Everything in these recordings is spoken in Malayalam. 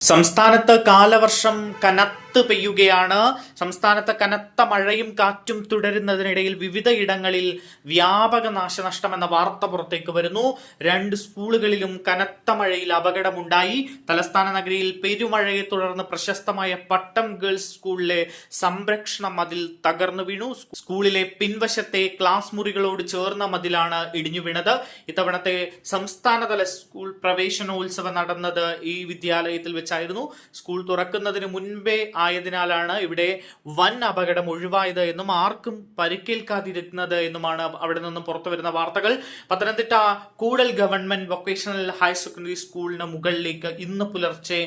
സംസ്ഥാനത്ത് കാലവർഷം കനത്ത് പെയ്യുകയാണ്. സംസ്ഥാനത്ത് കനത്ത മഴയും കാറ്റും തുടരുന്നതിനിടയിൽ വിവിധയിടങ്ങളിൽ വ്യാപക നാശനഷ്ടം എന്ന വാർത്ത പുറത്തേക്ക് വരുന്നു. 2 സ്കൂളുകളിലും കനത്ത മഴയിൽ അപകടമുണ്ടായി. തലസ്ഥാന നഗരിയിൽ പെരുമഴയെ തുടർന്ന് പ്രശസ്തമായ പട്ടം ഗേൾസ് സ്കൂളിലെ സംരക്ഷണ മതിൽ തകർന്നു വീണു. സ്കൂളിലെ പിൻവശത്തെ ക്ലാസ് മുറികളോട് ചേർന്ന മതിലാണ് ഇടിഞ്ഞു വീണത്. ഇത്തവണത്തെ സംസ്ഥാനതല സ്കൂൾ പ്രവേശനോത്സവം നടന്നത് ഈ വിദ്യാലയത്തിൽ വെച്ചായിരുന്നു. സ്കൂൾ തുറക്കുന്നതിന് മുൻപേ ആയതിനാലാണ് ഇവിടെ വൻ അപകടം ഒഴിവായത് എന്നും ആർക്കും പരിക്കേൽക്കാതിരുന്നത് എന്നുമാണ് അവിടെ നിന്നും പുറത്തുവരുന്ന വാർത്തകൾ. പത്തനംതിട്ട കൂടൽ ഗവൺമെന്റ് വൊക്കേഷണൽ ഹയർ സെക്കൻഡറി സ്കൂളിന് മുകളിലേക്ക് ഇന്ന് പുലർച്ചെ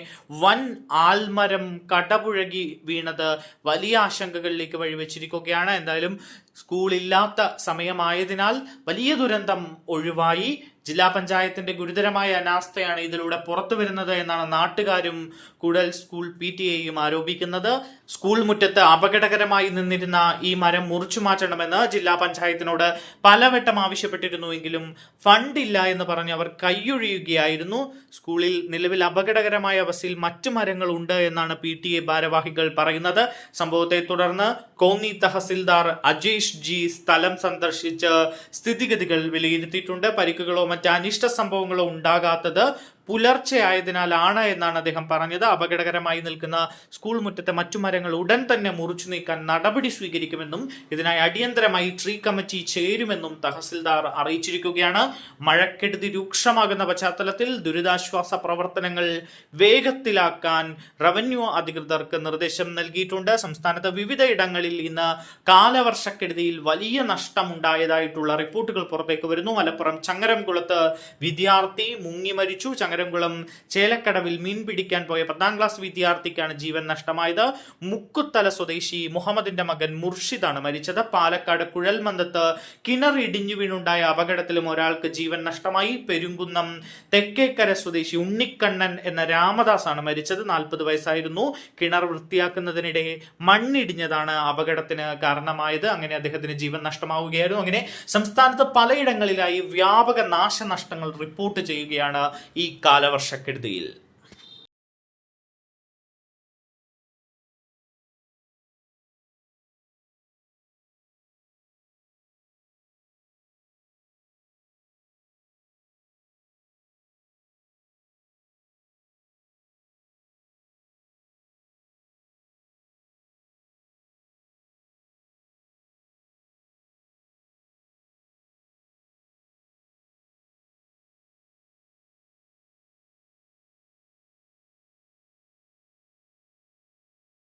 വൻ ആൽമരം കടപുഴകി വീണത് വലിയ ആശങ്കകളിലേക്ക് വഴിവെച്ചിരിക്കുകയാണ്. എന്തായാലും സ്കൂളില്ലാത്ത സമയമായതിനാൽ വലിയ ദുരന്തം ഒഴിവായി. ജില്ലാ പഞ്ചായത്തിന്റെ ഗുരുതരമായ അനാസ്ഥയാണ് ഇതിലൂടെ പുറത്തു വരുന്നത് എന്നാണ് നാട്ടുകാരും കൂടൽ സ്കൂൾ PTA ആരോപിക്കുന്നത്. സ്കൂൾ മുറ്റത്ത് അപകടകരമായി നിന്നിരുന്ന ഈ മരം മുറിച്ചു മാറ്റണമെന്ന് ജില്ലാ പഞ്ചായത്തിനോട് പലവട്ടം ആവശ്യപ്പെട്ടിരുന്നുവെങ്കിലും ഫണ്ടില്ല എന്ന് പറഞ്ഞ് അവർ കൈയൊഴിയുകയായിരുന്നു. സ്കൂളിൽ നിലവിൽ അപകടകരമായ അവസ്ഥയിൽ മറ്റു മരങ്ങൾ ഉണ്ട് എന്നാണ് PTA ഭാരവാഹികൾ പറയുന്നത്. സംഭവത്തെ തുടർന്ന് കോന്നി തഹസിൽദാർ അജേഷ് G സ്ഥലം സന്ദർശിച്ച് സ്ഥിതിഗതികൾ വിലയിരുത്തിയിട്ടുണ്ട്. പരിക്കുകളോ മറ്റ് അനിഷ്ട സംഭവങ്ങളോ ഉണ്ടാകാത്തത് പുലർച്ചെ ആയതിനാലാണ് എന്നാണ് അദ്ദേഹം പറഞ്ഞത്. അപകടകരമായി നിൽക്കുന്ന സ്കൂൾ മുറ്റത്തെ മറ്റു മരങ്ങൾ ഉടൻ തന്നെ മുറിച്ചു നീക്കാൻ നടപടി സ്വീകരിക്കുമെന്നും ഇതിനായി അടിയന്തരമായി ട്രീ കമ്മിറ്റി ചേരുമെന്നും തഹസിൽദാർ അറിയിച്ചിരിക്കുകയാണ്. മഴക്കെടുതി രൂക്ഷമാകുന്ന പശ്ചാത്തലത്തിൽ ദുരിതാശ്വാസ പ്രവർത്തനങ്ങൾ വേഗത്തിലാക്കാൻ റവന്യൂ അധികൃതർക്ക് നിർദ്ദേശം നൽകിയിട്ടുണ്ട്. സംസ്ഥാനത്ത് വിവിധയിടങ്ങളിൽ ഇന്ന് കാലവർഷക്കെടുതിയിൽ വലിയ നഷ്ടമുണ്ടായതായിട്ടുള്ള റിപ്പോർട്ടുകൾ പുറത്തേക്ക് വരുന്നു. മലപ്പുറം ചങ്ങരംകുളത്ത് വിദ്യാർത്ഥി മുങ്ങി മരിച്ചു. ചങ്ങരംകുളം ചേലക്കടവിൽ മീൻ പിടിക്കാൻ പോയ 10ാം ക്ലാസ് വിദ്യാർത്ഥിക്കാണ് ജീവൻ നഷ്ടമായത്. മുക്കുത്തല സ്വദേശി മുഹമ്മദിന്റെ മകൻ മുർഷിദാണ് മരിച്ചത്. പാലക്കാട് കുഴൽമന്ദത്ത് കിണർ ഇടിഞ്ഞു വീണുണ്ടായ അപകടത്തിലും ഒരാൾക്ക് ജീവൻ നഷ്ടമായി. പെരുങ്കുന്നം തെക്കേക്കര സ്വദേശി ഉണ്ണിക്കണ്ണൻ എന്ന രാമദാസ് ആണ് മരിച്ചത്. 40 വയസ്സായിരുന്നു. കിണർ വൃത്തിയാക്കുന്നതിനിടെ മണ്ണിടിഞ്ഞതാണ് അപകടത്തിന് കാരണമായത്. അങ്ങനെ അദ്ദേഹത്തിന് ജീവൻ നഷ്ടമാവുകയായിരുന്നു. അങ്ങനെ സംസ്ഥാനത്ത് പലയിടങ്ങളിലായി വ്യാപക നാശനഷ്ടങ്ങൾ റിപ്പോർട്ട് ചെയ്യുകയാണ് ഈ കാലവർഷക്കെടുതിയിൽ.